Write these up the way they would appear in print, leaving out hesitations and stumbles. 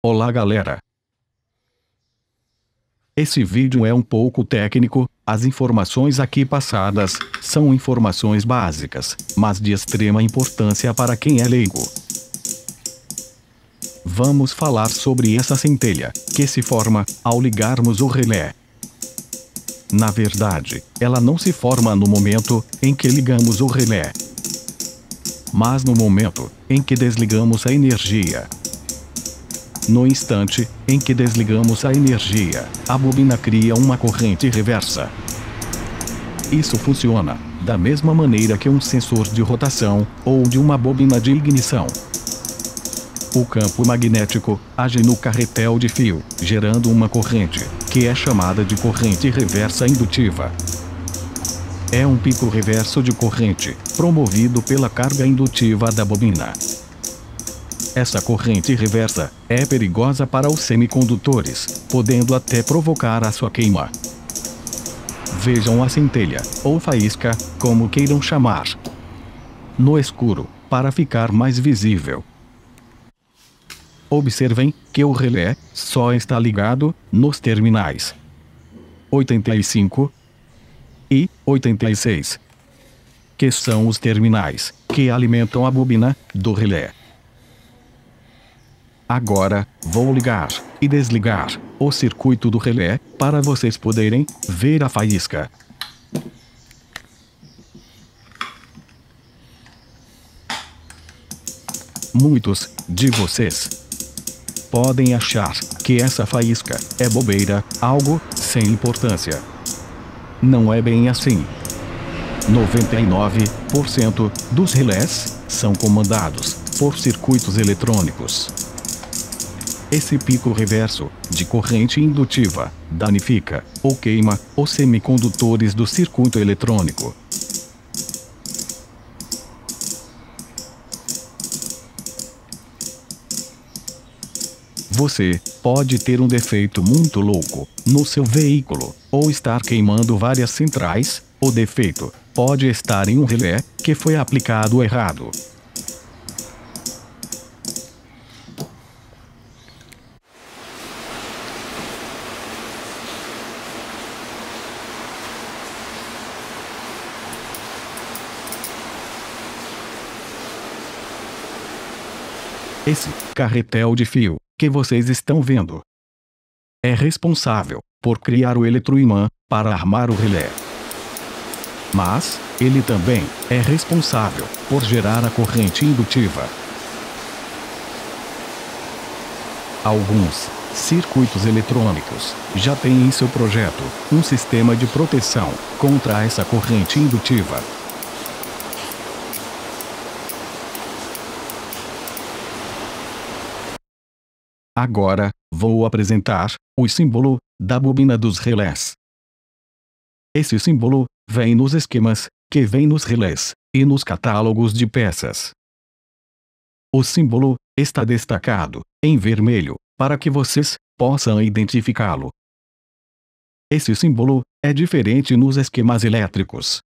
Olá galera! Esse vídeo é um pouco técnico, as informações aqui passadas são informações básicas, mas de extrema importância para quem é leigo. Vamos falar sobre essa centelha, que se forma ao ligarmos o relé. Na verdade, ela não se forma no momento em que ligamos o relé, mas no momento em que desligamos a energia. No instante em que desligamos a energia, a bobina cria uma corrente reversa. Isso funciona da mesma maneira que um sensor de rotação ou de uma bobina de ignição. O campo magnético age no carretel de fio, gerando uma corrente, que é chamada de corrente reversa indutiva. É um pico reverso de corrente, promovido pela carga indutiva da bobina. Essa corrente reversa é perigosa para os semicondutores, podendo até provocar a sua queima. Vejam a centelha, ou faísca, como queiram chamar, no escuro, para ficar mais visível. Observem que o relé só está ligado nos terminais 85 e 86, que são os terminais que alimentam a bobina do relé. Agora, vou ligar e desligar o circuito do relé para vocês poderem ver a faísca. Muitos de vocês podem achar que essa faísca é bobeira, algo sem importância. Não é bem assim. 99% dos relés são comandados por circuitos eletrônicos. Esse pico reverso de corrente indutiva danifica ou queima os semicondutores do circuito eletrônico. Você pode ter um defeito muito louco no seu veículo, ou estar queimando várias centrais. O defeito pode estar em um relé que foi aplicado errado. Esse carretel de fio que vocês estão vendo é responsável por criar o eletroimã para armar o relé. Mas ele também é responsável por gerar a corrente indutiva. Alguns circuitos eletrônicos já têm em seu projeto um sistema de proteção contra essa corrente indutiva. Agora, vou apresentar o símbolo da bobina dos relés. Esse símbolo vem nos esquemas que vêm nos relés e nos catálogos de peças. O símbolo está destacado em vermelho para que vocês possam identificá-lo. Esse símbolo é diferente nos esquemas elétricos.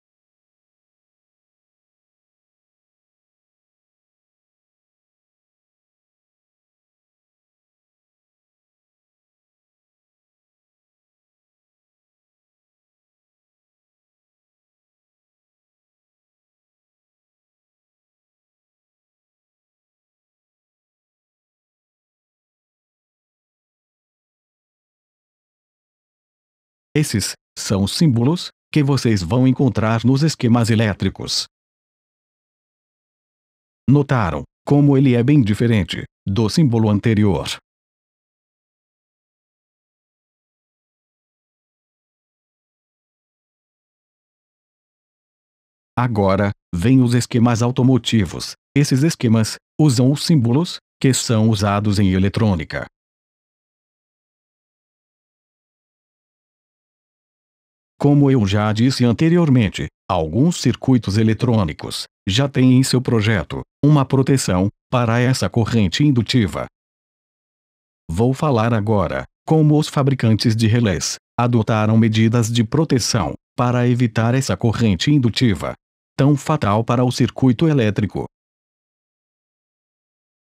Esses são os símbolos que vocês vão encontrar nos esquemas elétricos. Notaram como ele é bem diferente do símbolo anterior? Agora, vêm os esquemas automotivos. Esses esquemas usam os símbolos que são usados em eletrônica. Como eu já disse anteriormente, alguns circuitos eletrônicos já têm em seu projeto uma proteção para essa corrente indutiva. Vou falar agora como os fabricantes de relés adotaram medidas de proteção para evitar essa corrente indutiva tão fatal para o circuito elétrico.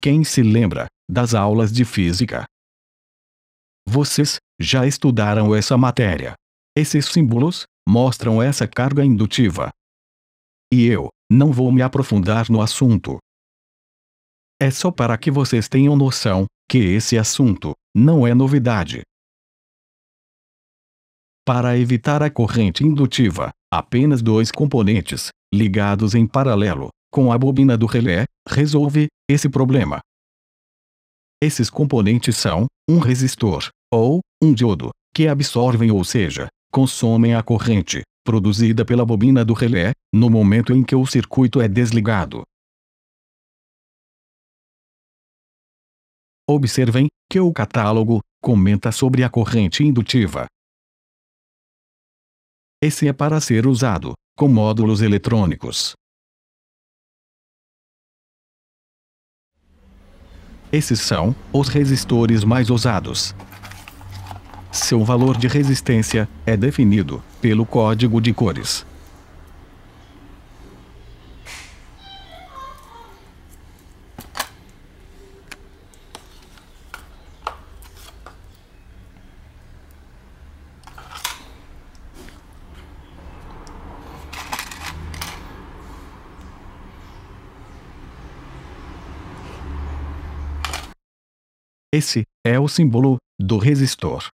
Quem se lembra das aulas de física Vocês já estudaram essa matéria. Esses símbolos mostram essa carga indutiva. E eu não vou me aprofundar no assunto. É só para que vocês tenham noção que esse assunto não é novidade. Para evitar a corrente indutiva, apenas dois componentes, ligados em paralelo, com a bobina do relé, resolve esse problema. Esses componentes são um resistor, ou um diodo, que absorvem, ou seja, consomem a corrente produzida pela bobina do relé, no momento em que o circuito é desligado. Observem que o catálogo comenta sobre a corrente indutiva. Esse é para ser usado com módulos eletrônicos. Esses são os resistores mais usados. Seu valor de resistência é definido pelo código de cores. Esse é o símbolo do resistor.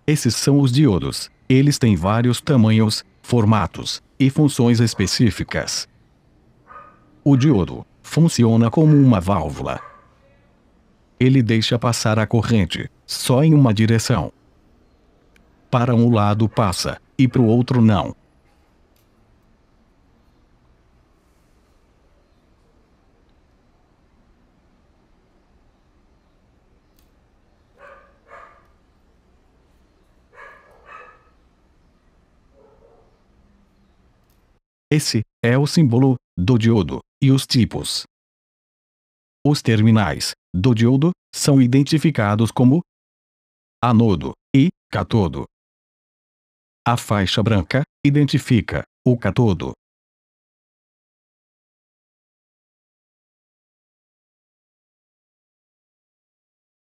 Esses são os diodos. Eles têm vários tamanhos, formatos e funções específicas. O diodo funciona como uma válvula. Ele deixa passar a corrente só em uma direção. Para um lado passa e para o outro não. Esse é o símbolo do diodo e os tipos. Os terminais do diodo são identificados como anodo e catodo. A faixa branca identifica o catodo.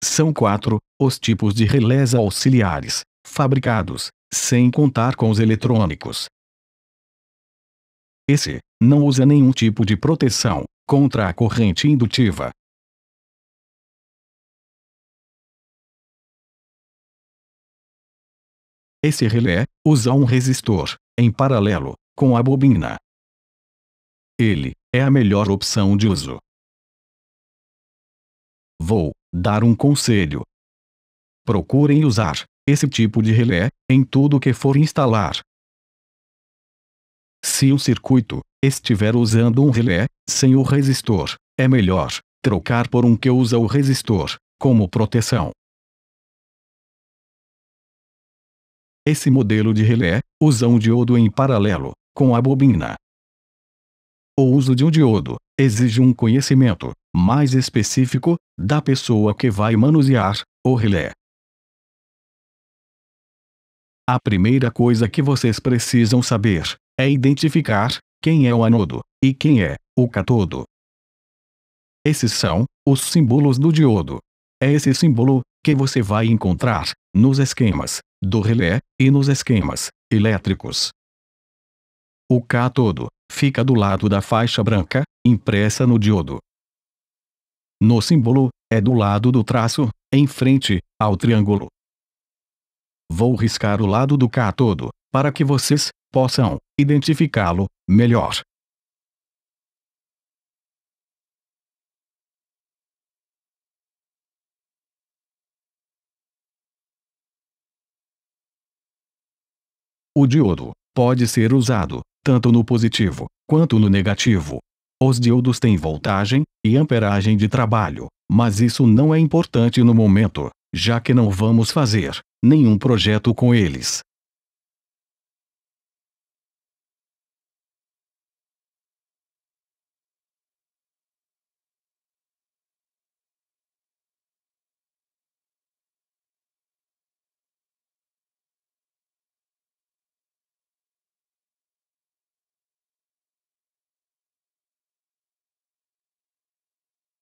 São 4 os tipos de relés auxiliares fabricados, sem contar com os eletrônicos. Esse não usa nenhum tipo de proteção contra a corrente indutiva. Esse relé usa um resistor em paralelo com a bobina. Ele é a melhor opção de uso. Vou dar um conselho. Procurem usar esse tipo de relé em tudo que for instalar. Se o circuito estiver usando um relé sem o resistor, é melhor trocar por um que usa o resistor como proteção. Esse modelo de relé usa um diodo em paralelo com a bobina. O uso de um diodo exige um conhecimento mais específico da pessoa que vai manusear o relé. A primeira coisa que vocês precisam saber é identificar quem é o anodo e quem é o catodo. Esses são os símbolos do diodo. É esse símbolo que você vai encontrar nos esquemas do relé e nos esquemas elétricos. O catodo fica do lado da faixa branca impressa no diodo. No símbolo é do lado do traço, em frente ao triângulo. Vou riscar o lado do catodo para que vocês possam identificá-lo melhor. O diodo pode ser usado tanto no positivo quanto no negativo. Os diodos têm voltagem e amperagem de trabalho, mas isso não é importante no momento, já que não vamos fazer nenhum projeto com eles.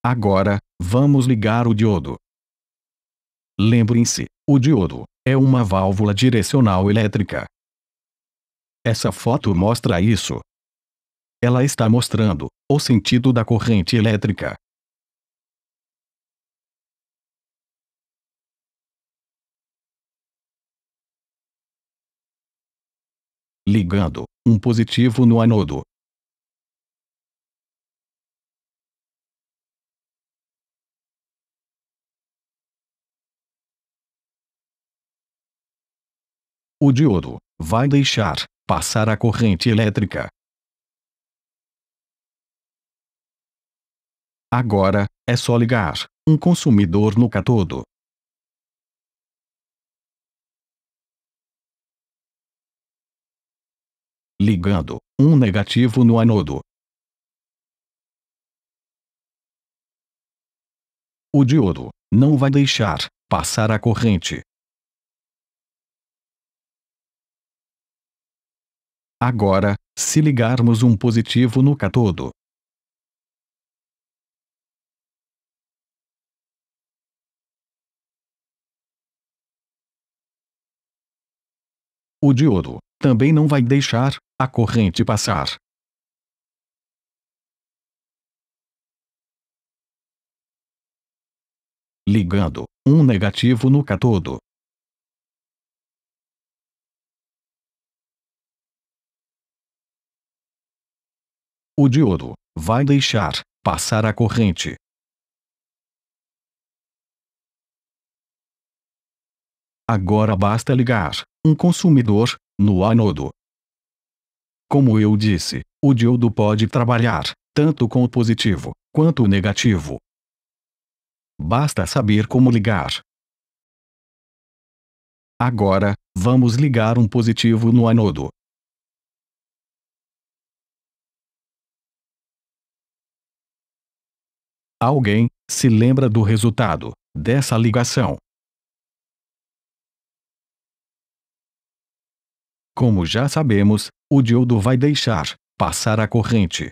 Agora, vamos ligar o diodo. Lembrem-se, o diodo é uma válvula direcional elétrica. Essa foto mostra isso. Ela está mostrando o sentido da corrente elétrica. Ligando um positivo no anodo. O diodo vai deixar passar a corrente elétrica. Agora, é só ligar um consumidor no cátodo. Ligando um negativo no anodo. O diodo não vai deixar passar a corrente. Agora, se ligarmos um positivo no cátodo, o diodo também não vai deixar a corrente passar. Ligando um negativo no cátodo. O diodo vai deixar passar a corrente. Agora basta ligar um consumidor no anodo. Como eu disse, o diodo pode trabalhar tanto com o positivo quanto o negativo. Basta saber como ligar. Agora, vamos ligar um positivo no anodo. Alguém se lembra do resultado dessa ligação? Como já sabemos, o diodo vai deixar passar a corrente.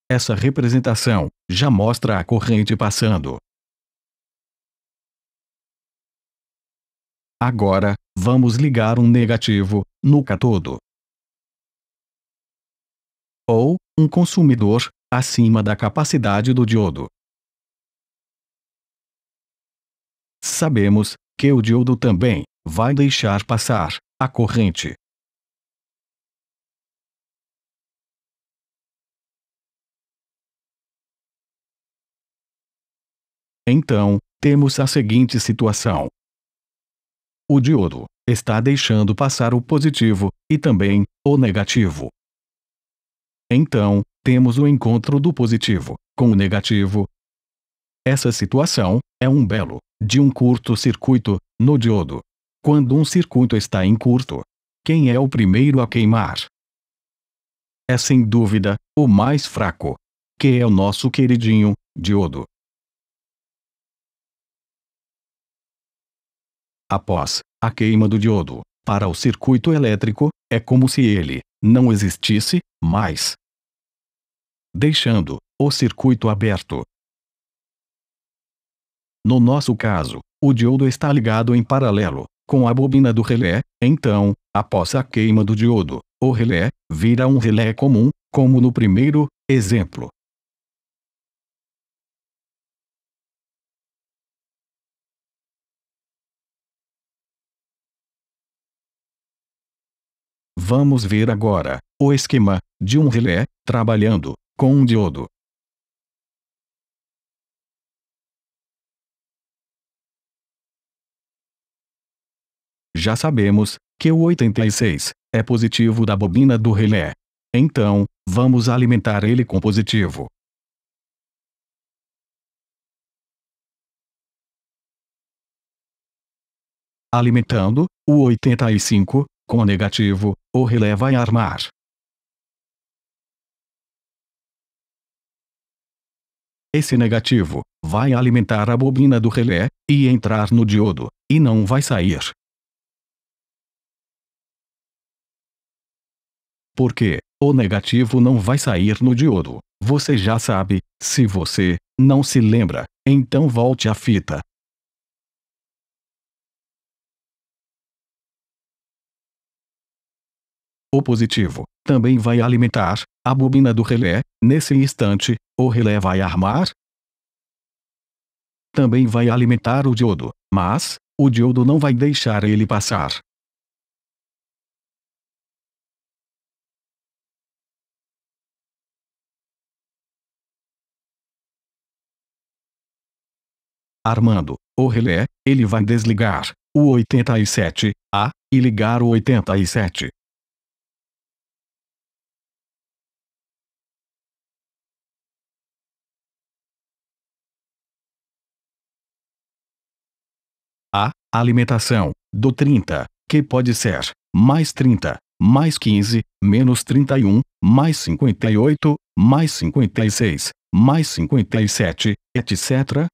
Essa representação já mostra a corrente passando. Agora, vamos ligar um negativo no cátodo. Ou um consumidor acima da capacidade do diodo. Sabemos que o diodo também vai deixar passar a corrente. Então, temos a seguinte situação. O diodo está deixando passar o positivo e também o negativo. Então, temos o encontro do positivo com o negativo. Essa situação é um belo de um curto-circuito no diodo. Quando um circuito está em curto, quem é o primeiro a queimar? É sem dúvida o mais fraco, que é o nosso queridinho diodo. Após a queima do diodo para o circuito elétrico, é como se ele não existisse mais, deixando o circuito aberto. No nosso caso, o diodo está ligado em paralelo com a bobina do relé, então, após a queima do diodo, o relé vira um relé comum, como no primeiro exemplo. Vamos ver agora o esquema de um relé trabalhando com um diodo. Já sabemos que o 86 é positivo da bobina do relé. Então, vamos alimentar ele com positivo. Alimentando o 85 com negativo, o relé vai armar. Esse negativo vai alimentar a bobina do relé e entrar no diodo, e não vai sair. porque o negativo não vai sair no diodo. Você já sabe. Se você não se lembra, então volte à fita. O positivo também vai alimentar a bobina do relé. Nesse instante, o relé vai armar. Também vai alimentar o diodo, mas o diodo não vai deixar ele passar. Armando o relé, ele vai desligar o 87A e ligar o 87. A alimentação do 30, que pode ser mais 30, mais 15, menos 31, mais 58, mais 56, mais 57, etc.,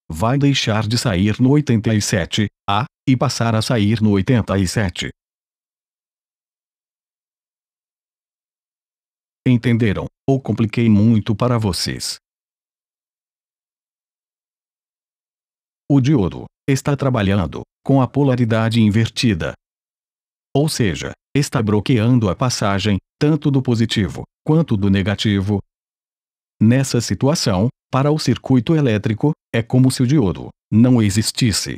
vai deixar de sair no 87A e passar a sair no 87. Entenderam? Ou compliquei muito para vocês? O diodo está trabalhando com a polaridade invertida. Ou seja, está bloqueando a passagem tanto do positivo quanto do negativo. Nessa situação, para o circuito elétrico, é como se o diodo não existisse.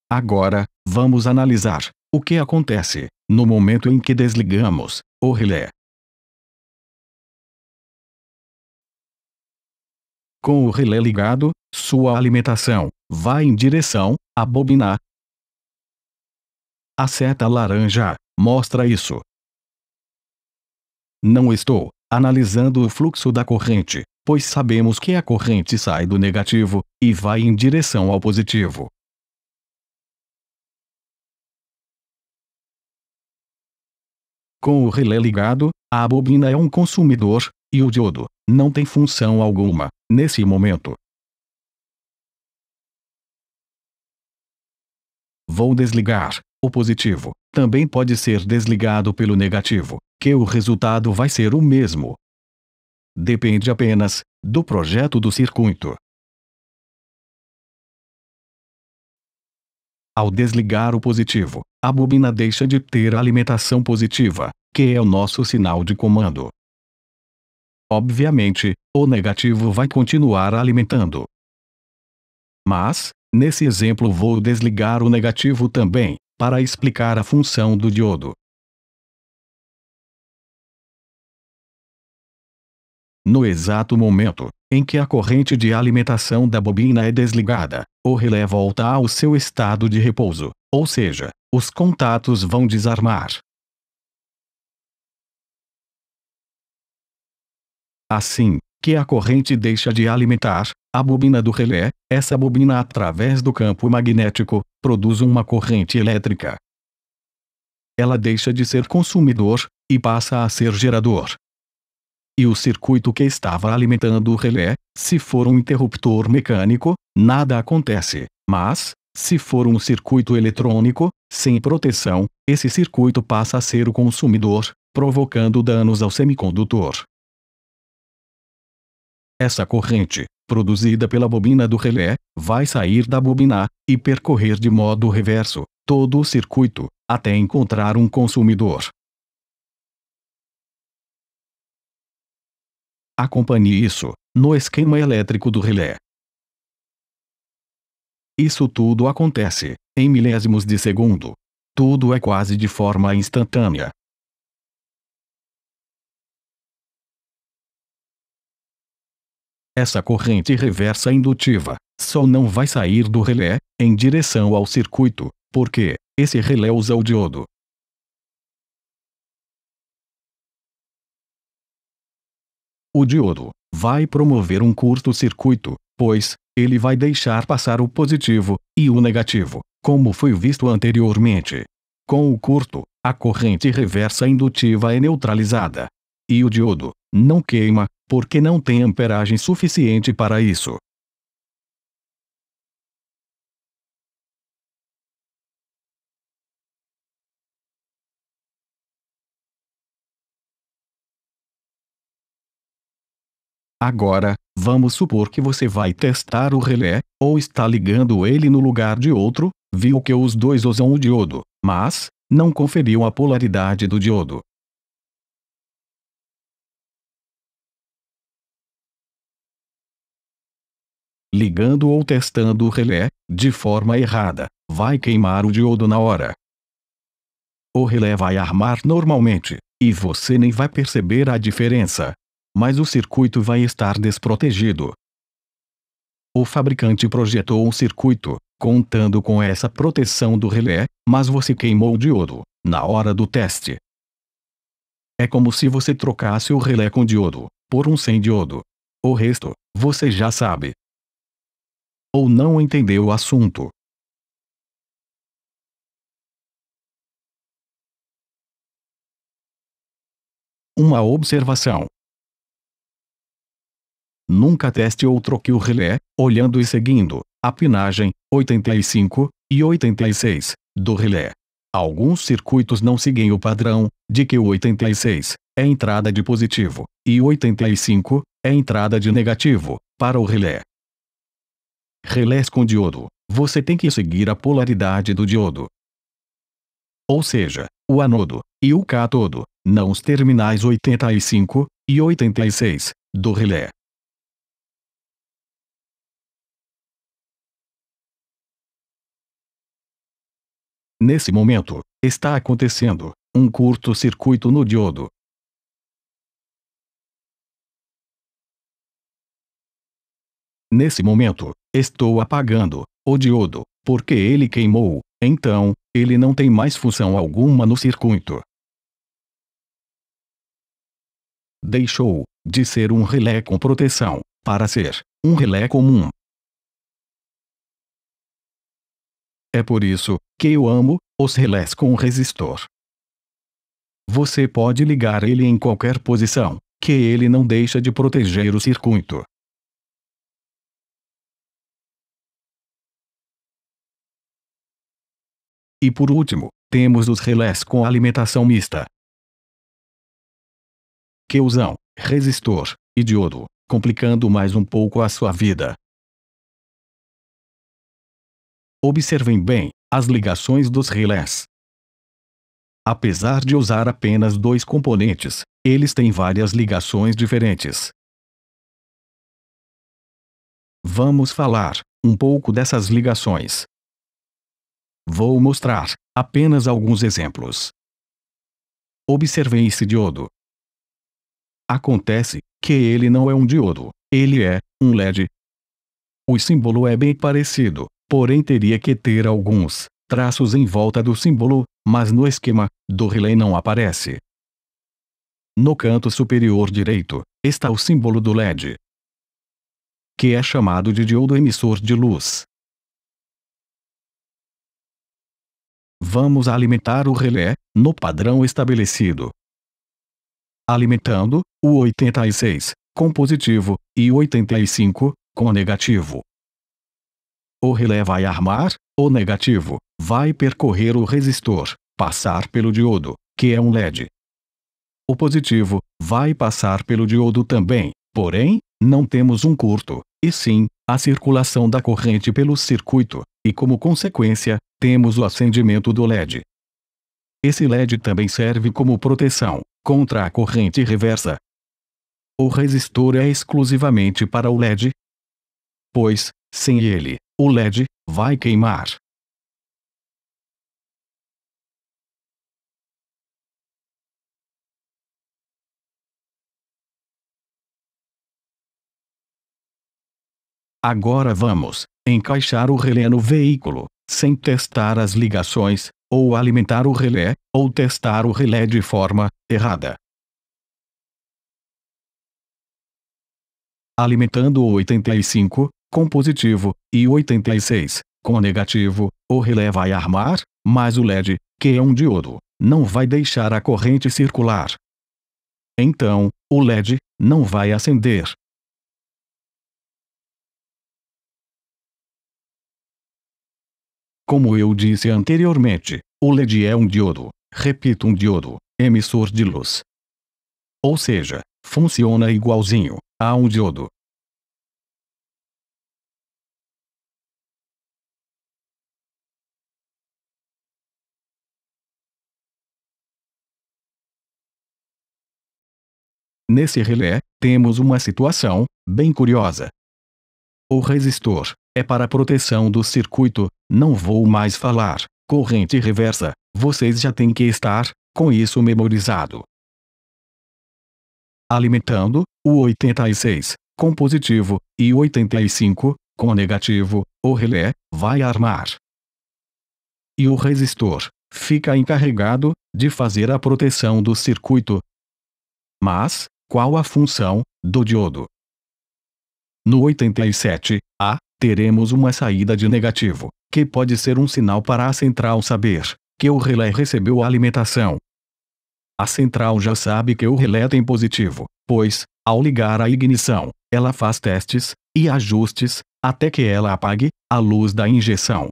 Agora, vamos analisar o que acontece no momento em que desligamos o relé. Com o relé ligado, sua alimentação vai em direção à bobina. A seta laranja mostra isso. Não estou analisando o fluxo da corrente, pois sabemos que a corrente sai do negativo e vai em direção ao positivo. Com o relé ligado, a bobina é um consumidor, e o diodo não tem função alguma nesse momento. Vou desligar o positivo. Também pode ser desligado pelo negativo, que o resultado vai ser o mesmo. Depende apenas do projeto do circuito. Ao desligar o positivo, a bobina deixa de ter a alimentação positiva, que é o nosso sinal de comando. Obviamente, o negativo vai continuar alimentando. Mas, nesse exemplo vou desligar o negativo também, para explicar a função do diodo. No exato momento em que a corrente de alimentação da bobina é desligada, o relé volta ao seu estado de repouso, ou seja, os contatos vão desarmar. Assim que a corrente deixa de alimentar a bobina do relé, essa bobina através do campo magnético produz uma corrente elétrica. Ela deixa de ser consumidor e passa a ser gerador. E o circuito que estava alimentando o relé, se for um interruptor mecânico, nada acontece, mas, se for um circuito eletrônico, sem proteção, esse circuito passa a ser o consumidor, provocando danos ao semicondutor. Essa corrente, produzida pela bobina do relé, vai sair da bobina e percorrer de modo reverso todo o circuito, até encontrar um consumidor. Acompanhe isso no esquema elétrico do relé. Isso tudo acontece em milésimos de segundo. Tudo é quase de forma instantânea. Essa corrente reversa indutiva só não vai sair do relé em direção ao circuito, porque esse relé usa o diodo. O diodo vai promover um curto-circuito, pois ele vai deixar passar o positivo e o negativo, como foi visto anteriormente. Com o curto, a corrente reversa indutiva é neutralizada. E o diodo não queima, porque não tem amperagem suficiente para isso. Agora, vamos supor que você vai testar o relé, ou está ligando ele no lugar de outro, viu que os dois usam o diodo, mas não conferiu a polaridade do diodo. Ligando ou testando o relé, de forma errada, vai queimar o diodo na hora. O relé vai armar normalmente, e você nem vai perceber a diferença. Mas o circuito vai estar desprotegido. O fabricante projetou um circuito, contando com essa proteção do relé, mas você queimou o diodo, na hora do teste. É como se você trocasse o relé com diodo, por um sem diodo. O resto, você já sabe. Ou não entendeu o assunto. Uma observação. Nunca teste ou troque o relé, olhando e seguindo a pinagem 85 e 86 do relé. Alguns circuitos não seguem o padrão de que o 86 é entrada de positivo e 85 é entrada de negativo para o relé. Relés com diodo, você tem que seguir a polaridade do diodo. Ou seja, o anodo e o cátodo, não os terminais 85 e 86 do relé. Nesse momento, está acontecendo um curto-circuito no diodo. Nesse momento, estou apagando o diodo, porque ele queimou, então, ele não tem mais função alguma no circuito. Deixou de ser um relé com proteção, para ser um relé comum. É por isso que eu amo os relés com resistor. Você pode ligar ele em qualquer posição, que ele não deixa de proteger o circuito. E por último, temos os relés com alimentação mista, que usam resistor e diodo, complicando mais um pouco a sua vida. Observem bem as ligações dos relés. Apesar de usar apenas dois componentes, eles têm várias ligações diferentes. Vamos falar um pouco dessas ligações. Vou mostrar apenas alguns exemplos. Observem esse diodo. Acontece que ele não é um diodo, ele é um LED. O símbolo é bem parecido, porém teria que ter alguns traços em volta do símbolo, mas no esquema do relé não aparece. No canto superior direito está o símbolo do LED, que é chamado de diodo emissor de luz. Vamos alimentar o relé no padrão estabelecido, alimentando o 86 com positivo e 85 com negativo. O relé vai armar o negativo, vai percorrer o resistor, passar pelo diodo, que é um LED. O positivo vai passar pelo diodo também, porém, não temos um curto, e sim a circulação da corrente pelo circuito, e como consequência, temos o acendimento do LED. Esse LED também serve como proteção contra a corrente reversa. O resistor é exclusivamente para o LED, pois, sem ele, o LED vai queimar. Agora vamos encaixar o relé no veículo, sem testar as ligações, ou alimentar o relé, ou testar o relé de forma errada. Alimentando o 85 com positivo e 86 com negativo, o relé vai armar, mas o LED, que é um diodo, não vai deixar a corrente circular. Então, o LED não vai acender. Como eu disse anteriormente, o LED é um diodo, repito, um diodo, emissor de luz. Ou seja, funciona igualzinho a um diodo. Nesse relé, temos uma situação bem curiosa. O resistor é para a proteção do circuito, não vou mais falar. Corrente reversa, vocês já têm que estar com isso memorizado. Alimentando o 86 com positivo e 85 com negativo, o relé vai armar. E o resistor fica encarregado de fazer a proteção do circuito. Mas, qual a função do diodo? No 87A, teremos uma saída de negativo, que pode ser um sinal para a central saber que o relé recebeu a alimentação. A central já sabe que o relé tem positivo, pois, ao ligar a ignição, ela faz testes e ajustes até que ela apague a luz da injeção.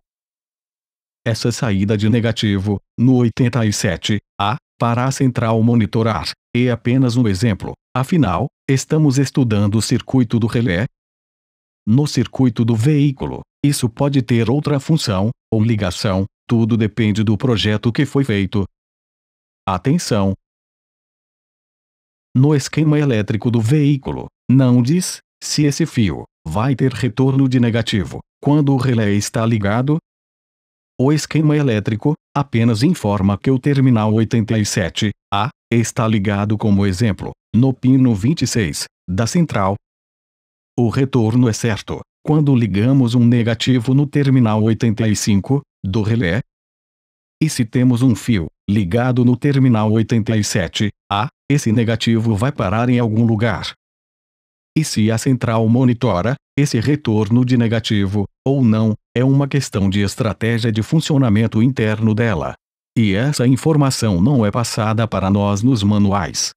Essa saída de negativo, no 87A, para a central monitorar, é apenas um exemplo, afinal, estamos estudando o circuito do relé. No circuito do veículo, isso pode ter outra função, ou ligação, tudo depende do projeto que foi feito. Atenção! No esquema elétrico do veículo, não diz se esse fio vai ter retorno de negativo quando o relé está ligado. O esquema elétrico apenas informa que o terminal 87A está ligado como exemplo, no pino 26 da central. O retorno é certo quando ligamos um negativo no terminal 85 do relé. E se temos um fio ligado no terminal 87A, esse negativo vai parar em algum lugar. E se a central monitora esse retorno de negativo ou não, é uma questão de estratégia de funcionamento interno dela. E essa informação não é passada para nós nos manuais.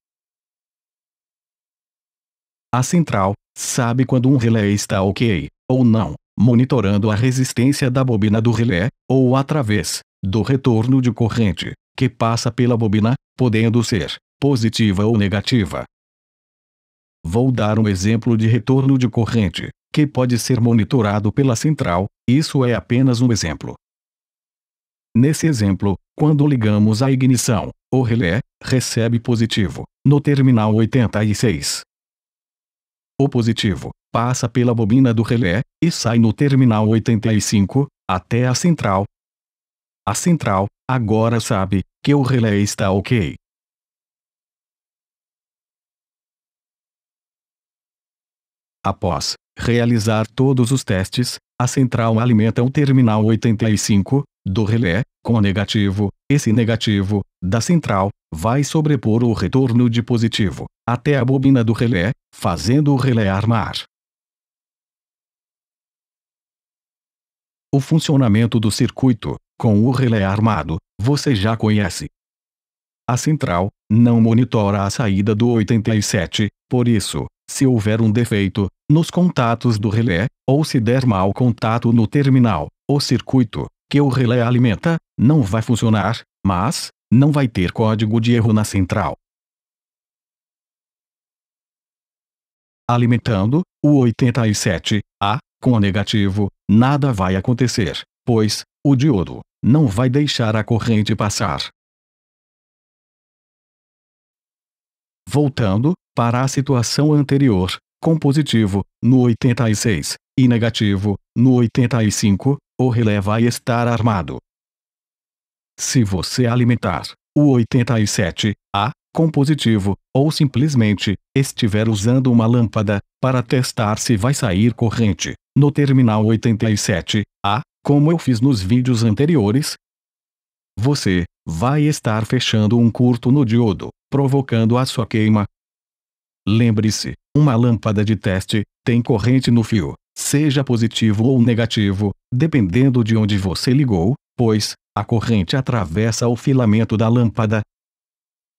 A central sabe quando um relé está ok ou não, monitorando a resistência da bobina do relé, ou através do retorno de corrente que passa pela bobina, podendo ser positiva ou negativa. Vou dar um exemplo de retorno de corrente, que pode ser monitorado pela central, isso é apenas um exemplo. Nesse exemplo, quando ligamos a ignição, o relé recebe positivo no terminal 86. O positivo passa pela bobina do relé e sai no terminal 85 até a central. A central agora sabe que o relé está ok. Após realizar todos os testes, a central alimenta o terminal 85 do relé com negativo. Esse negativo da central vai sobrepor o retorno de positivo até a bobina do relé, fazendo o relé armar. O funcionamento do circuito com o relé armado, você já conhece. A central não monitora a saída do 87, por isso, se houver um defeito nos contatos do relé, ou se der mau contato no terminal, o circuito que o relé alimenta não vai funcionar, mas não vai ter código de erro na central. Alimentando o 87A com negativo, nada vai acontecer, pois o diodo não vai deixar a corrente passar. Voltando para a situação anterior, com positivo no 86 e negativo no 85, o relé vai estar armado. Se você alimentar o 87A com positivo, ou simplesmente estiver usando uma lâmpada para testar se vai sair corrente no terminal 87A, como eu fiz nos vídeos anteriores, você vai estar fechando um curto no diodo, provocando a sua queima. Lembre-se, uma lâmpada de teste tem corrente no fio, seja positivo ou negativo, dependendo de onde você ligou, pois a corrente atravessa o filamento da lâmpada.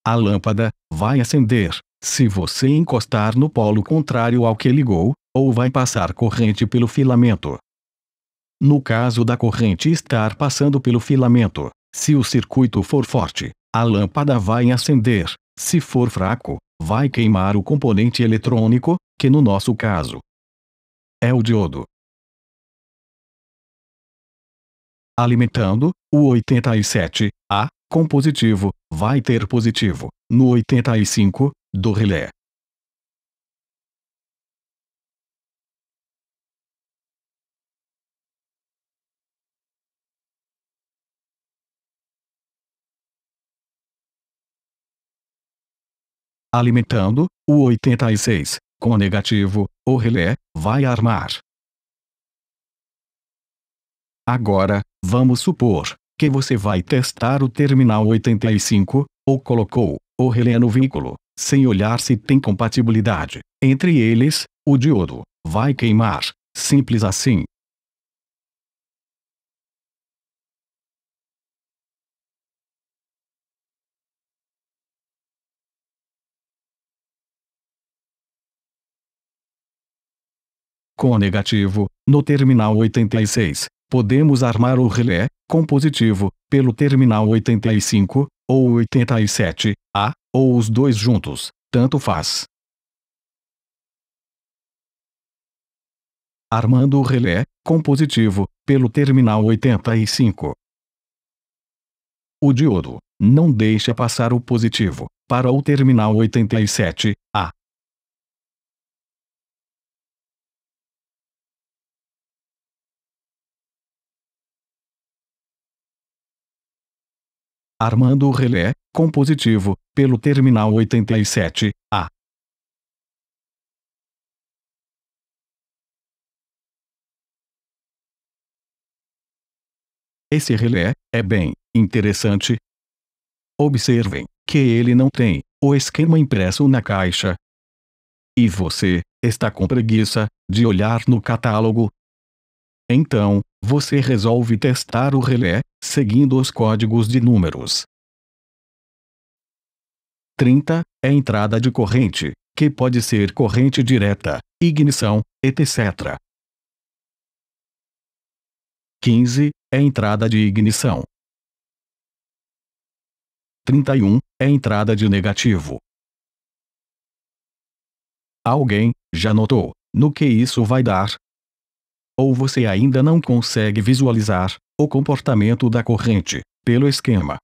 A lâmpada vai acender se você encostar no polo contrário ao que ligou, ou vai passar corrente pelo filamento. No caso da corrente estar passando pelo filamento, se o circuito for forte, a lâmpada vai acender. Se for fraco, vai queimar o componente eletrônico, que no nosso caso é o diodo. Alimentando, o 87A, com positivo, vai ter positivo, no 85, do relé. Alimentando, o 86, com negativo, o relé vai armar. Agora, vamos supor que você vai testar o terminal 85, ou colocou o relé no veículo, sem olhar se tem compatibilidade entre eles. O diodo vai queimar, simples assim. Com o negativo, no terminal 86, podemos armar o relé, com positivo, pelo terminal 85, ou 87A, ou os dois juntos, tanto faz. Armando o relé, com positivo, pelo terminal 85. O diodo não deixa passar o positivo para o terminal 87A. Armando o relé, com positivo, pelo terminal 87A. Esse relé é bem interessante. Observem que ele não tem o esquema impresso na caixa. E você está com preguiça de olhar no catálogo? Então, você resolve testar o relé, seguindo os códigos de números. 30 é entrada de corrente, que pode ser corrente direta, ignição, etc. 15 é entrada de ignição. 31 é entrada de negativo. Alguém já notou no que isso vai dar? Ou você ainda não consegue visualizar o comportamento da corrente pelo esquema?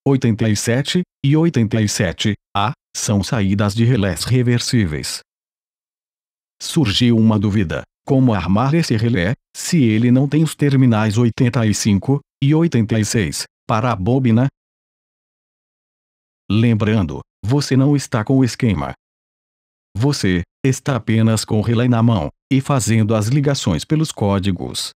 87 e 87A são saídas de relés reversíveis. Surgiu uma dúvida: como armar esse relé, se ele não tem os terminais 85 e 86 para a bobina? Lembrando, você não está com o esquema. Você está apenas com o relé na mão e fazendo as ligações pelos códigos.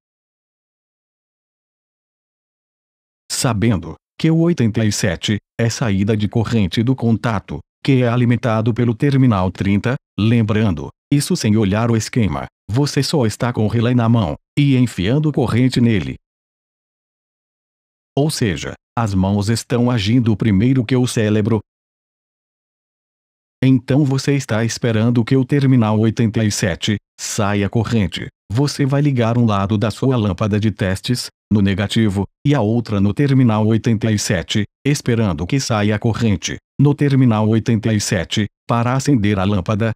Sabendo que o 87 é saída de corrente do contato, que é alimentado pelo terminal 30, lembrando, isso sem olhar o esquema, você só está com o relé na mão e enfiando corrente nele. Ou seja, as mãos estão agindo primeiro que o cérebro. Então você está esperando que o terminal 87 saia corrente. Você vai ligar um lado da sua lâmpada de testes, no negativo, e a outra no terminal 87, esperando que saia corrente, no terminal 87, para acender a lâmpada.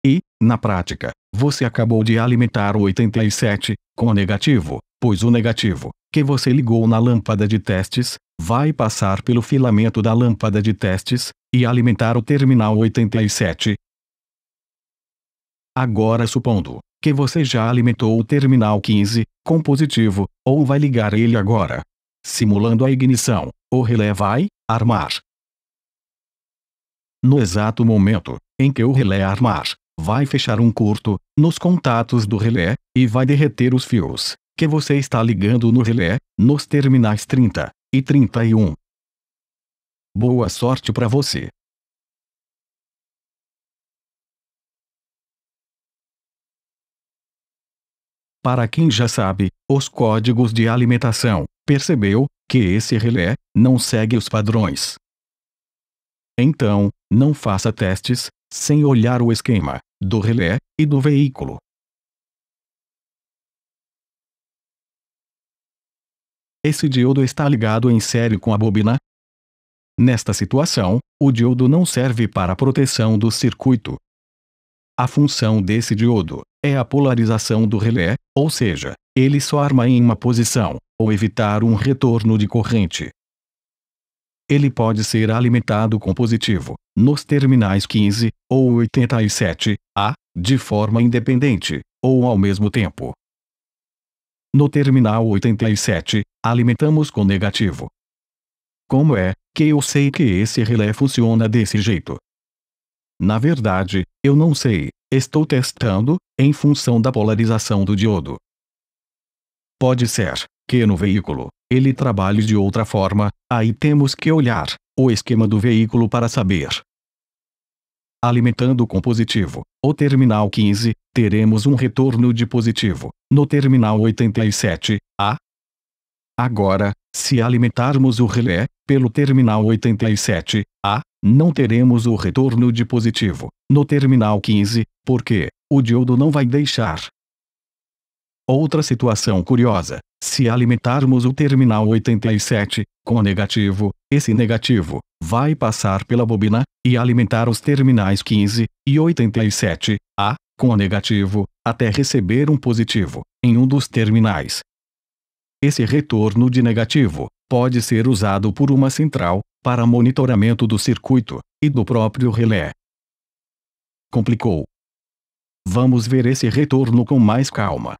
E, na prática, você acabou de alimentar o 87 com o negativo, pois o negativo, que você ligou na lâmpada de testes, vai passar pelo filamento da lâmpada de testes e alimentar o terminal 87. Agora supondo que você já alimentou o terminal 15 com positivo, ou vai ligar ele agora. Simulando a ignição, o relé vai armar. No exato momento em que o relé armar, vai fechar um curto nos contatos do relé e vai derreter os fios que você está ligando no relé nos terminais 30 e 31. Boa sorte para você! Para quem já sabe os códigos de alimentação, percebeu que esse relé não segue os padrões. Então, não faça testes sem olhar o esquema do relé e do veículo. esse diodo está ligado em série com a bobina. Nesta situação, o diodo não serve para a proteção do circuito. A função desse diodo é a polarização do relé, ou seja, ele só arma em uma posição, ou evitar um retorno de corrente. Ele pode ser alimentado com positivo, nos terminais 15 ou 87, de forma independente, ou ao mesmo tempo. No terminal 87, alimentamos com negativo. Como é que eu sei que esse relé funciona desse jeito? Na verdade, eu não sei, estou testando, em função da polarização do diodo. Pode ser que no veículo, ele trabalhe de outra forma, aí temos que olhar o esquema do veículo para saber. Alimentando com positivo, o terminal 15, teremos um retorno de positivo, no terminal 87, Agora, se alimentarmos o relé, pelo terminal 87, não teremos o retorno de positivo, no terminal 15, porque o diodo não vai deixar. Outra situação curiosa, se alimentarmos o terminal 87, com negativo, esse negativo vai passar pela bobina, e alimentar os terminais 15 e 87, com negativo, até receber um positivo, em um dos terminais. Esse retorno de negativo pode ser usado por uma central, para monitoramento do circuito, e do próprio relé. Complicou? Vamos ver esse retorno com mais calma.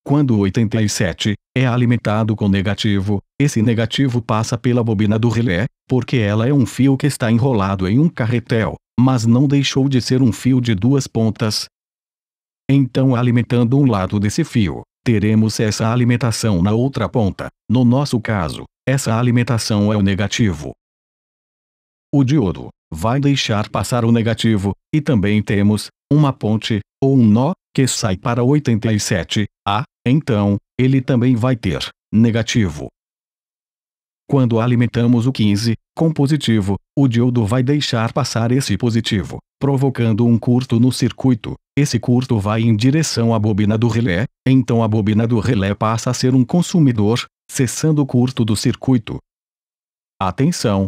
Quando o 87 é alimentado com negativo, esse negativo passa pela bobina do relé, porque ela é um fio que está enrolado em um carretel, mas não deixou de ser um fio de duas pontas. Então, alimentando um lado desse fio, teremos essa alimentação na outra ponta. No nosso caso, essa alimentação é o negativo. O diodo vai deixar passar o negativo, e também temos uma ponte, ou um nó, que sai para 87, então, ele também vai ter negativo. Quando alimentamos o 15 com positivo, o diodo vai deixar passar esse positivo, provocando um curto no circuito. Esse curto vai em direção à bobina do relé, então a bobina do relé passa a ser um consumidor, cessando o curto do circuito. Atenção!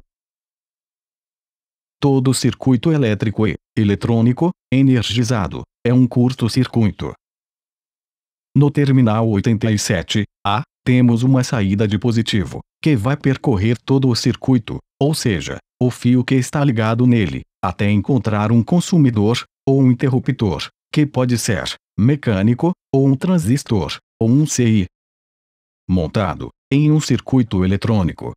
Todo circuito elétrico e eletrônico energizado é um curto-circuito. No terminal 87, temos uma saída de positivo, que vai percorrer todo o circuito, ou seja, o fio que está ligado nele, até encontrar um consumidor, ou um interruptor, que pode ser mecânico, ou um transistor, ou um CI. Montado em um circuito eletrônico.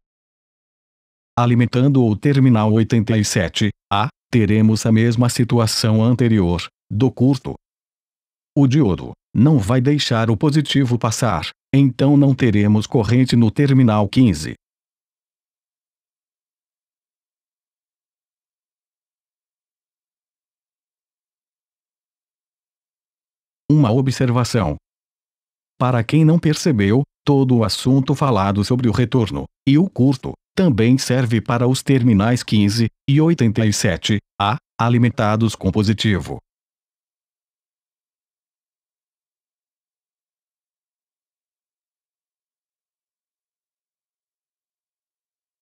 Alimentando o terminal 87, teremos a mesma situação anterior, do curto. O diodo não vai deixar o positivo passar, então não teremos corrente no terminal 15. Uma observação. Para quem não percebeu, todo o assunto falado sobre o retorno e o curto também serve para os terminais 15 e 87, alimentados com positivo.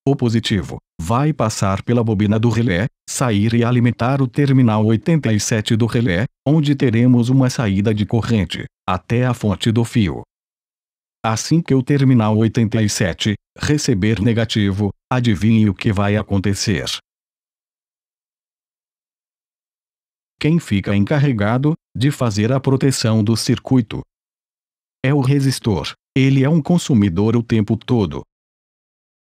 O positivo vai passar pela bobina do relé, sair e alimentar o terminal 87 do relé, onde teremos uma saída de corrente, até a fonte do fio. Assim que o terminal 87 receber negativo, adivinhe o que vai acontecer. Quem fica encarregado de fazer a proteção do circuito é o resistor. Ele é um consumidor o tempo todo.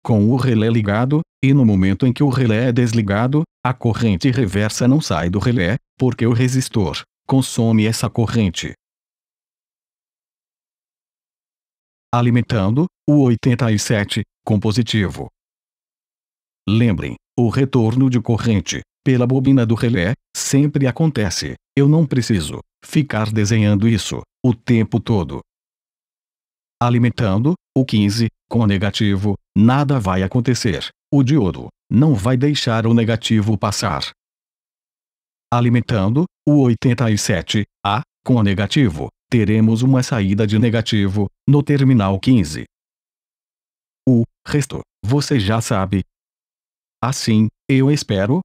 Com o relé ligado, e no momento em que o relé é desligado, a corrente reversa não sai do relé, porque o resistor consome essa corrente. Alimentando o 87 com positivo. Lembrem, o retorno de corrente pela bobina do relé sempre acontece. Eu não preciso ficar desenhando isso o tempo todo. Alimentando o 15 com negativo, nada vai acontecer. O diodo não vai deixar o negativo passar. Alimentando o 87, com negativo, teremos uma saída de negativo no terminal 15. O resto, você já sabe. Assim, eu espero.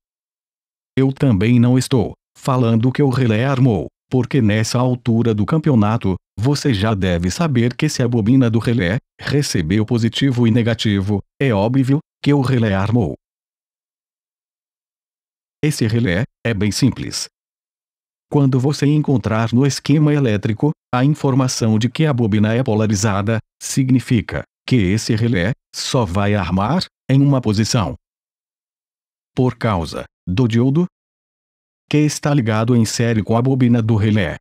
Eu também não estou falando que o relé armou, porque nessa altura do campeonato, você já deve saber que se a bobina do relé recebeu positivo e negativo, é óbvio que o relé armou. Esse relé é bem simples. Quando você encontrar no esquema elétrico a informação de que a bobina é polarizada, significa que esse relé só vai armar em uma posição. Por causa do diodo que está ligado em série com a bobina do relé,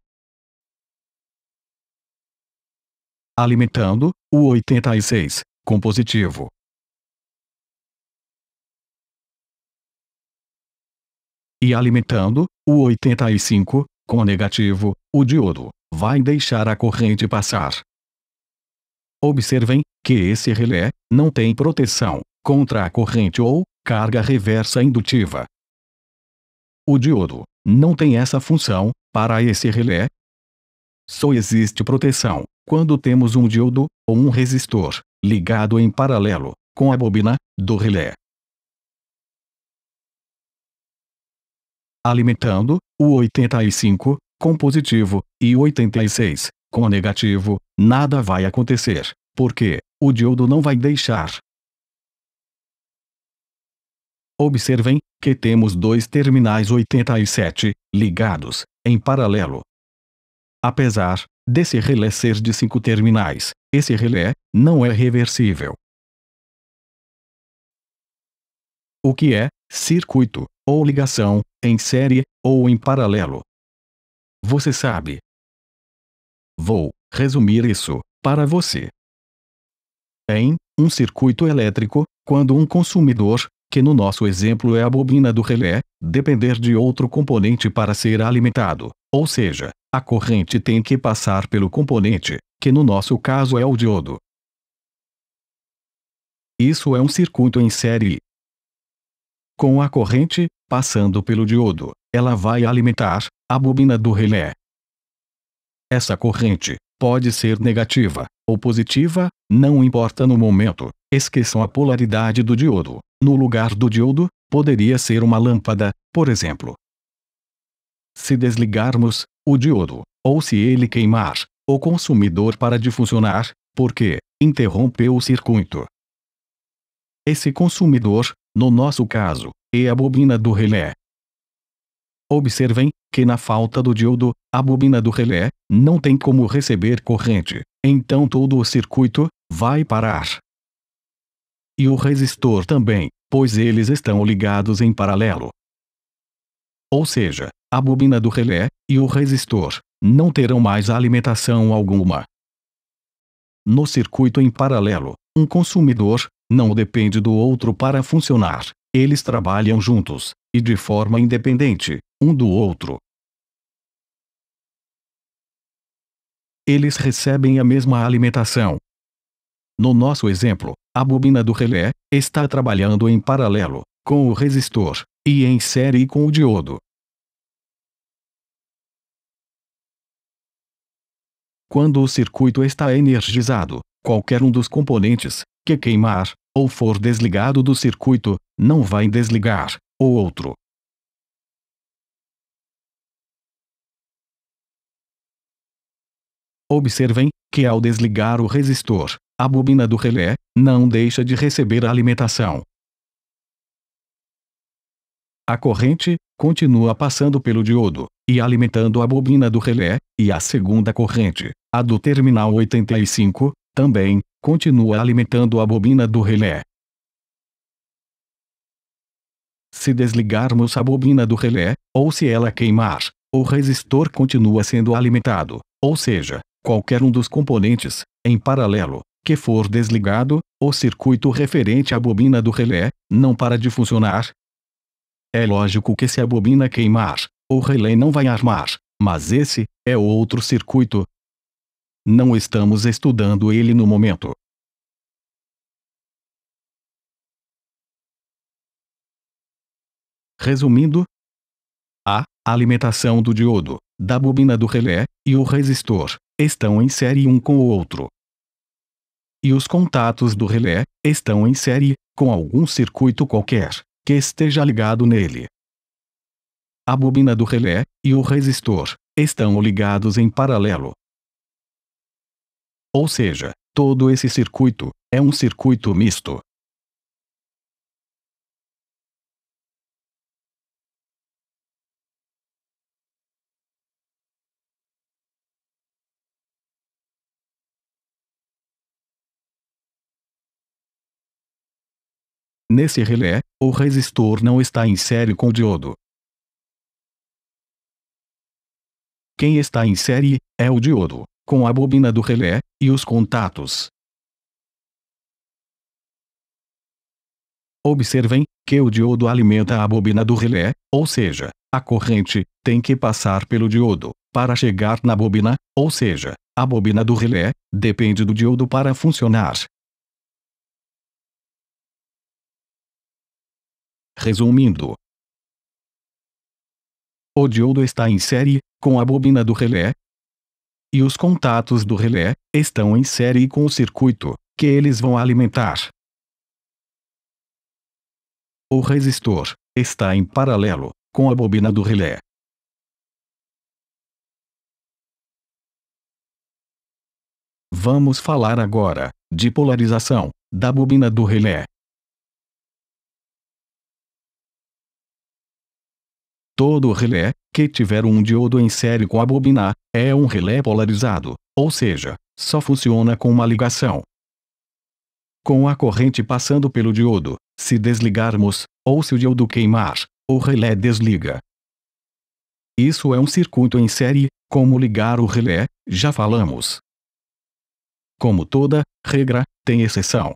alimentando o 86 com positivo e alimentando o 85 com negativo, o diodo vai deixar a corrente passar. Observem que esse relé não tem proteção contra a corrente ou carga reversa indutiva. O diodo não tem essa função para esse relé. Só existe proteção quando temos um diodo ou um resistor ligado em paralelo com a bobina do relé, alimentando o 85 com positivo e 86 com negativo. Nada vai acontecer, porque o diodo não vai deixar. Observem que temos dois terminais 87 ligados em paralelo. Apesar desse relé ser de 5 terminais, esse relé não é reversível. O que é circuito ou ligação em série ou em paralelo? Você sabe. Vou resumir isso para você. Em um circuito elétrico, quando um consumidor, que no nosso exemplo é a bobina do relé, depender de outro componente para ser alimentado, ou seja, a corrente tem que passar pelo componente, que no nosso caso é o diodo. Isso é um circuito em série. Com a corrente passando pelo diodo, ela vai alimentar a bobina do relé. Essa corrente pode ser negativa ou positiva, não importa no momento. Esqueçam a polaridade do diodo. No lugar do diodo, poderia ser uma lâmpada, por exemplo. Se desligarmos o diodo, ou se ele queimar, o consumidor para de funcionar, porque interrompeu o circuito. Esse consumidor, no nosso caso, é a bobina do relé. Observem que na falta do diodo, a bobina do relé não tem como receber corrente, então todo o circuito vai parar. E o resistor também, pois eles estão ligados em paralelo. Ou seja, a bobina do relé e o resistor não terão mais alimentação alguma. No circuito em paralelo, um consumidor não depende do outro para funcionar. Eles trabalham juntos, e de forma independente, um do outro. Eles recebem a mesma alimentação. No nosso exemplo, a bobina do relé está trabalhando em paralelo com o resistor e em série com o diodo. Quando o circuito está energizado, qualquer um dos componentes que queimar ou for desligado do circuito não vai desligar o outro. Observem que ao desligar o resistor, a bobina do relé não deixa de receber a alimentação. A corrente continua passando pelo diodo e alimentando a bobina do relé, e a segunda corrente, a do terminal 85, também continua alimentando a bobina do relé. Se desligarmos a bobina do relé, ou se ela queimar, o resistor continua sendo alimentado, ou seja, qualquer um dos componentes, em paralelo, que for desligado, o circuito referente à bobina do relé não para de funcionar. É lógico que se a bobina queimar, o relé não vai armar, mas esse é outro circuito. Não estamos estudando ele no momento. Resumindo, a alimentação do diodo, da bobina do relé e o resistor estão em série um com o outro. e os contatos do relé estão em série com algum circuito qualquer que esteja ligado nele. A bobina do relé e o resistor estão ligados em paralelo. Ou seja, todo esse circuito é um circuito misto. Nesse relé, o resistor não está em série com o diodo. Quem está em série é o diodo, com a bobina do relé e os contatos. Observem que o diodo alimenta a bobina do relé, ou seja, a corrente tem que passar pelo diodo para chegar na bobina, ou seja, a bobina do relé depende do diodo para funcionar. Resumindo, o diodo está em série com a bobina do relé e os contatos do relé estão em série com o circuito que eles vão alimentar. O resistor está em paralelo com a bobina do relé. Vamos falar agora de polarização da bobina do relé. Todo relé que tiver um diodo em série com a bobina é um relé polarizado, ou seja, só funciona com uma ligação. Com a corrente passando pelo diodo, se desligarmos, ou se o diodo queimar, o relé desliga. Isso é um circuito em série. Como ligar o relé, já falamos. Como toda regra, tem exceção.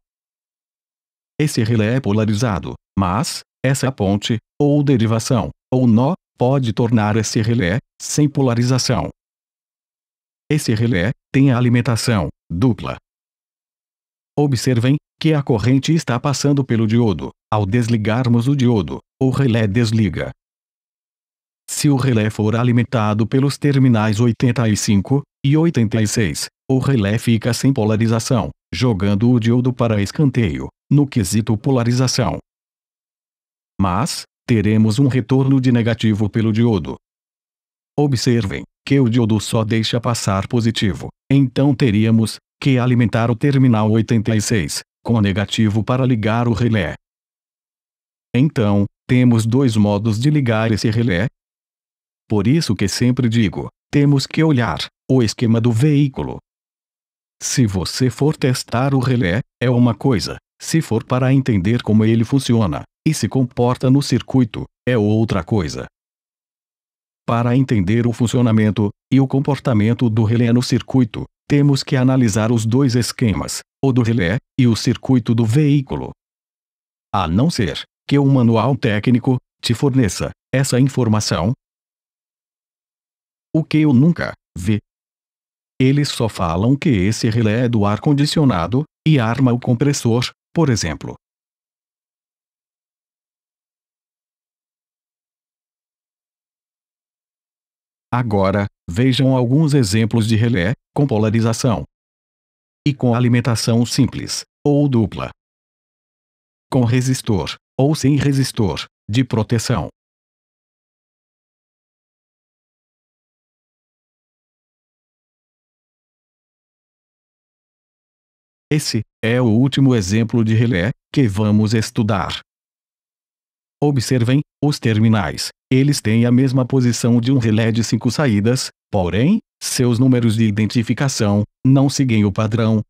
Esse relé é polarizado, mas essa ponte, ou derivação, ou nó, pode tornar esse relé sem polarização. Esse relé tem a alimentação dupla. Observem que a corrente está passando pelo diodo. Ao desligarmos o diodo, o relé desliga. Se o relé for alimentado pelos terminais 85 e 86, o relé fica sem polarização, jogando o diodo para escanteio, no quesito polarização. Mas teremos um retorno de negativo pelo diodo. Observem que o diodo só deixa passar positivo, então teríamos que alimentar o terminal 86 com negativo para ligar o relé. Então, temos dois modos de ligar esse relé. Por isso que sempre digo, temos que olhar o esquema do veículo. Se você for testar o relé, é uma coisa. Se for para entender como ele funciona e se comporta no circuito, é outra coisa. Para entender o funcionamento e o comportamento do relé no circuito, temos que analisar os dois esquemas, o do relé e o circuito do veículo. A não ser que um manual técnico te forneça essa informação. O que eu nunca vi. Eles só falam que esse relé é do ar-condicionado e arma o compressor, por exemplo. Agora, vejam alguns exemplos de relé com polarização e com alimentação simples ou dupla, com resistor ou sem resistor de proteção. Esse é o último exemplo de relé que vamos estudar. Observem os terminais. Eles têm a mesma posição de um relé de 5 saídas, porém, seus números de identificação não seguem o padrão.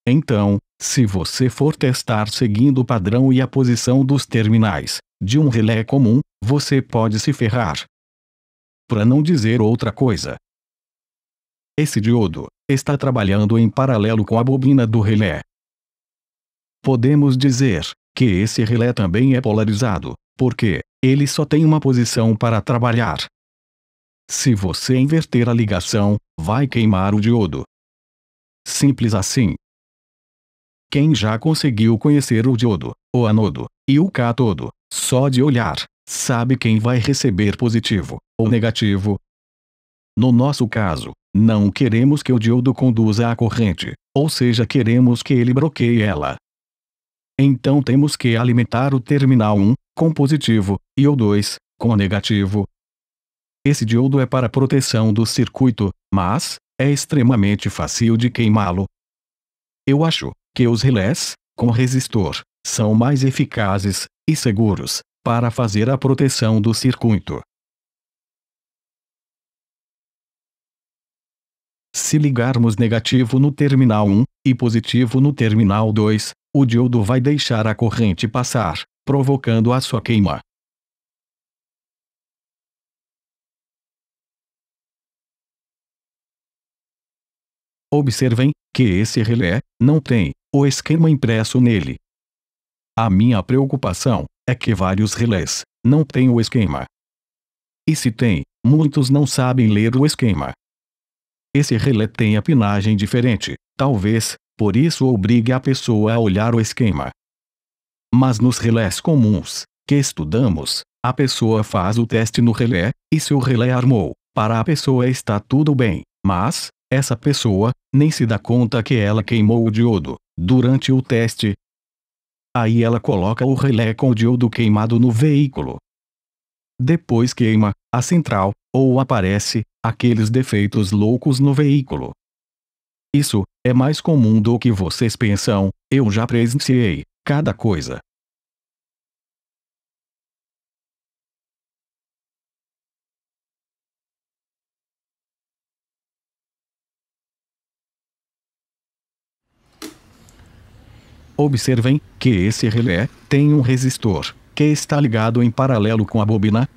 Então, se você for testar seguindo o padrão e a posição dos terminais de um relé comum, você pode se ferrar. Para não dizer outra coisa. Esse diodo está trabalhando em paralelo com a bobina do relé. Podemos dizer que esse relé também é polarizado, porque ele só tem uma posição para trabalhar. Se você inverter a ligação, vai queimar o diodo. Simples assim. Quem já conseguiu conhecer o diodo, o anodo e o cátodo, só de olhar, sabe quem vai receber positivo ou negativo. No nosso caso, não queremos que o diodo conduza a corrente, ou seja, queremos que ele bloqueie ela. Então temos que alimentar o terminal 1 com positivo e o 2 com negativo. Esse diodo é para proteção do circuito, mas é extremamente fácil de queimá-lo. Eu acho que os relés com resistor são mais eficazes e seguros para fazer a proteção do circuito. Se ligarmos negativo no terminal 1 e positivo no terminal 2, o diodo vai deixar a corrente passar, provocando a sua queima. Observem que esse relé não tem o esquema impresso nele. A minha preocupação é que vários relés não têm o esquema. E se tem, muitos não sabem ler o esquema. Esse relé tem a pinagem diferente, talvez, por isso obrigue a pessoa a olhar o esquema. Mas nos relés comuns que estudamos, a pessoa faz o teste no relé, e se o relé armou, para a pessoa está tudo bem, mas essa pessoa nem se dá conta que ela queimou o diodo durante o teste. Aí ela coloca o relé com o diodo queimado no veículo. Depois queima a central, ou aparece aqueles defeitos loucos no veículo. Isso é mais comum do que vocês pensam, eu já presenciei cada coisa. Observem que esse relé tem um resistor que está ligado em paralelo com a bobina.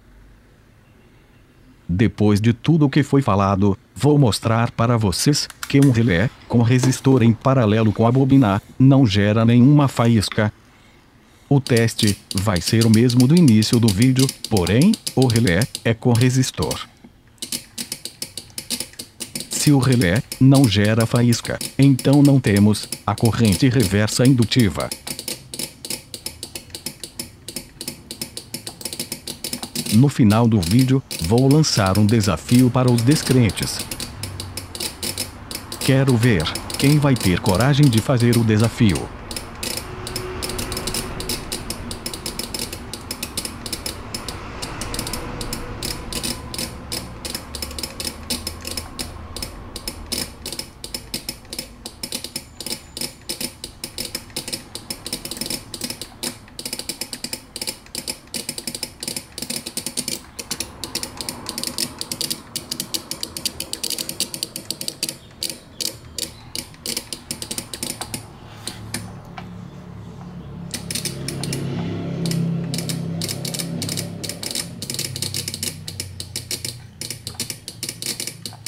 Depois de tudo o que foi falado, vou mostrar para vocês que um relé com resistor em paralelo com a bobina não gera nenhuma faísca. O teste vai ser o mesmo do início do vídeo, porém, o relé é com resistor. Se o relé não gera faísca, então não temos a corrente reversa indutiva. No final do vídeo, vou lançar um desafio para os descrentes. Quero ver quem vai ter coragem de fazer o desafio.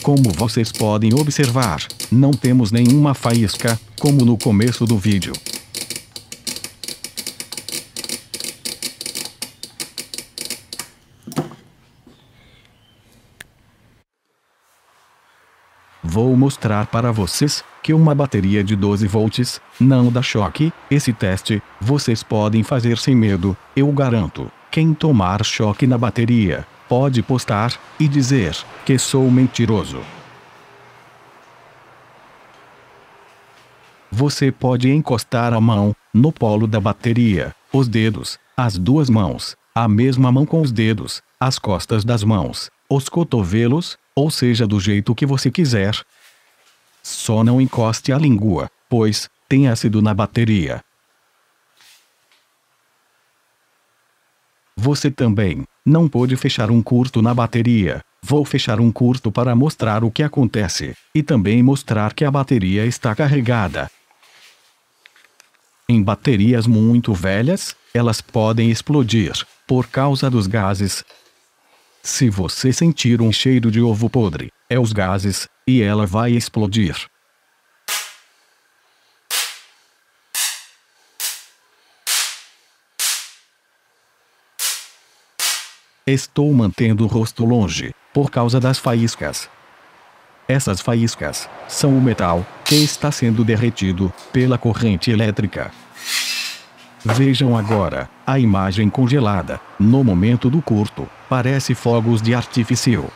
Como vocês podem observar, não temos nenhuma faísca, como no começo do vídeo. Vou mostrar para vocês que uma bateria de 12 volts não dá choque. Esse teste vocês podem fazer sem medo, eu garanto. Quem tomar choque na bateria pode postar e dizer que sou mentiroso. Você pode encostar a mão no polo da bateria, os dedos, as duas mãos, a mesma mão com os dedos, as costas das mãos, os cotovelos, ou seja, do jeito que você quiser. Só não encoste a língua, pois tem ácido na bateria. Você também não pode fechar um curto na bateria. Vou fechar um curto para mostrar o que acontece, e também mostrar que a bateria está carregada. Em baterias muito velhas, elas podem explodir por causa dos gases. Se você sentir um cheiro de ovo podre, é os gases, e ela vai explodir. Estou mantendo o rosto longe, por causa das faíscas. Essas faíscas são o metal que está sendo derretido pela corrente elétrica. Vejam agora a imagem congelada. No momento do curto, parece fogos de artifício.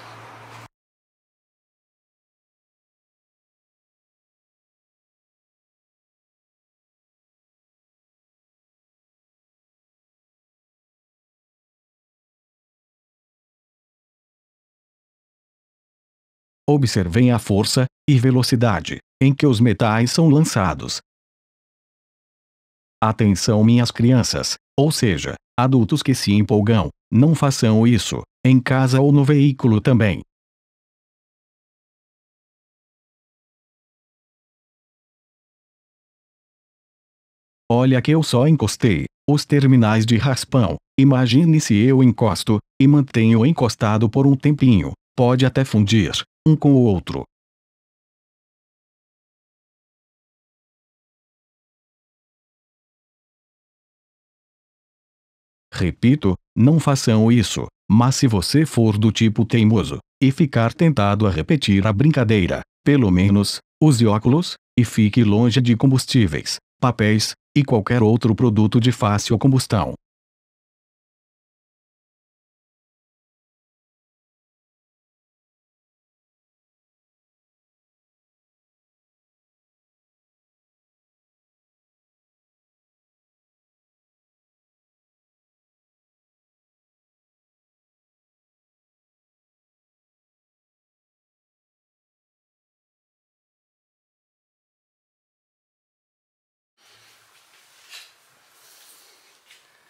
Observem a força e velocidade em que os metais são lançados. Atenção, minhas crianças, ou seja, adultos que se empolgam, não façam isso, em casa ou no veículo também. Olha que eu só encostei os terminais de raspão. Imagine se eu encosto e mantenho encostado por um tempinho. Pode até fundir um com o outro. Repito, não façam isso, mas se você for do tipo teimoso e ficar tentado a repetir a brincadeira, pelo menos, use óculos e fique longe de combustíveis, papéis e qualquer outro produto de fácil combustão.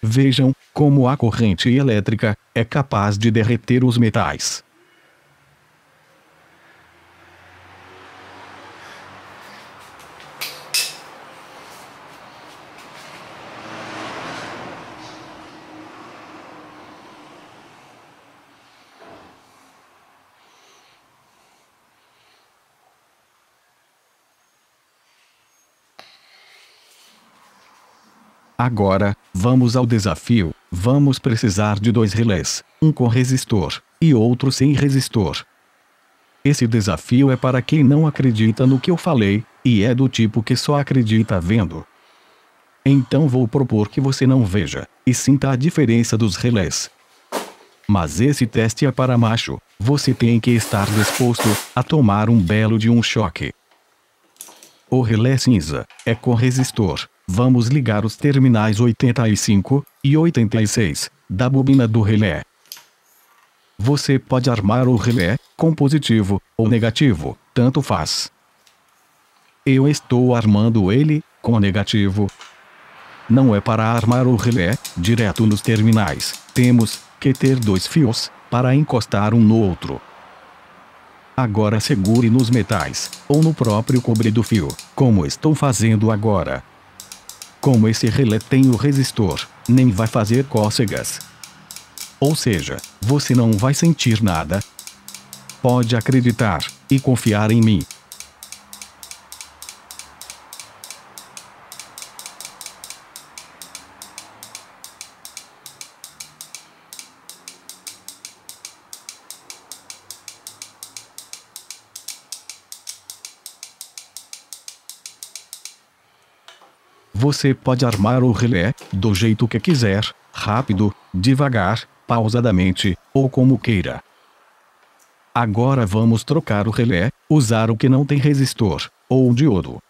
Vejam como a corrente elétrica é capaz de derreter os metais. Agora, vamos ao desafio. Vamos precisar de dois relés, um com resistor e outro sem resistor. Esse desafio é para quem não acredita no que eu falei, e é do tipo que só acredita vendo. Então vou propor que você não veja, e sinta a diferença dos relés. Mas esse teste é para macho, você tem que estar disposto a tomar um belo de um choque. O relé cinza é com resistor. Vamos ligar os terminais 85 e 86 da bobina do relé. Você pode armar o relé com positivo ou negativo, tanto faz. Eu estou armando ele com negativo. Não é para armar o relé direto nos terminais. Temos que ter dois fios para encostar um no outro. Agora segure nos metais ou no próprio cobre do fio, como estou fazendo agora. Como esse relé tem o resistor, nem vai fazer cócegas. Ou seja, você não vai sentir nada. Pode acreditar e confiar em mim. Você pode armar o relé do jeito que quiser, rápido, devagar, pausadamente, ou como queira. Agora vamos trocar o relé, usar o que não tem resistor, ou um diodo.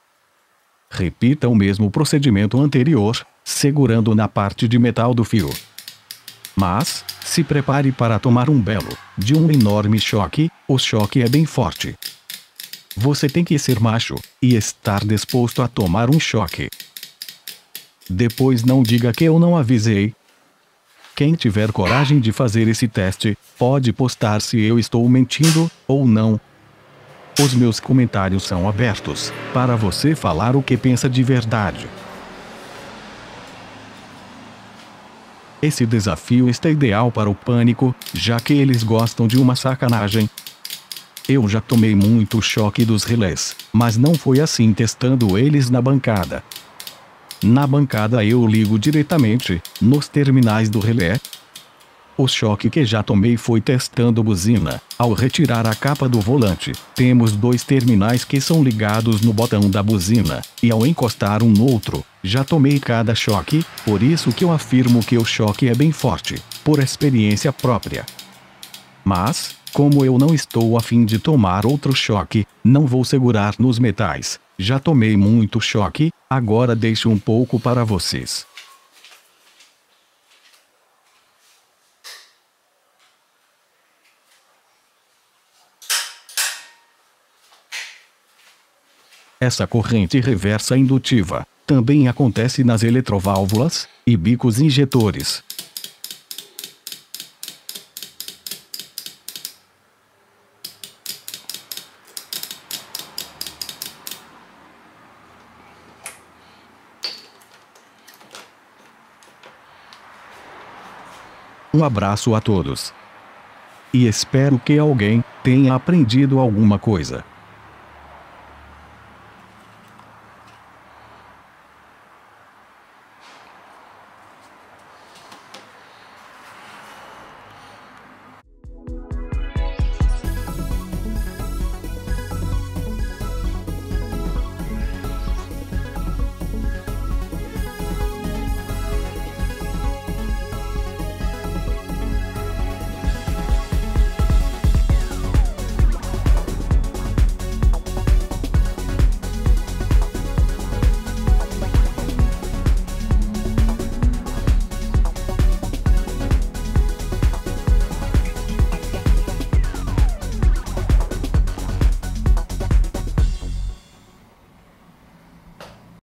Repita o mesmo procedimento anterior, segurando na parte de metal do fio. Mas, se prepare para tomar um belo, de um enorme choque. O choque é bem forte. Você tem que ser macho e estar disposto a tomar um choque. Depois não diga que eu não avisei. Quem tiver coragem de fazer esse teste, pode postar se eu estou mentindo ou não. Os meus comentários são abertos para você falar o que pensa de verdade. Esse desafio está ideal para o pânico, já que eles gostam de uma sacanagem. Eu já tomei muito choque dos relés, mas não foi assim testando eles na bancada. Na bancada eu ligo diretamente, nos terminais do relé. O choque que já tomei foi testando buzina. Ao retirar a capa do volante, temos dois terminais que são ligados no botão da buzina, e ao encostar um no outro, já tomei cada choque, por isso que eu afirmo que o choque é bem forte, por experiência própria. Mas, como eu não estou a fim de tomar outro choque, não vou segurar nos metais. Já tomei muito choque, agora deixo um pouco para vocês. Essa corrente reversa indutiva também acontece nas eletroválvulas e bicos injetores. Um abraço a todos. E espero que alguém tenha aprendido alguma coisa.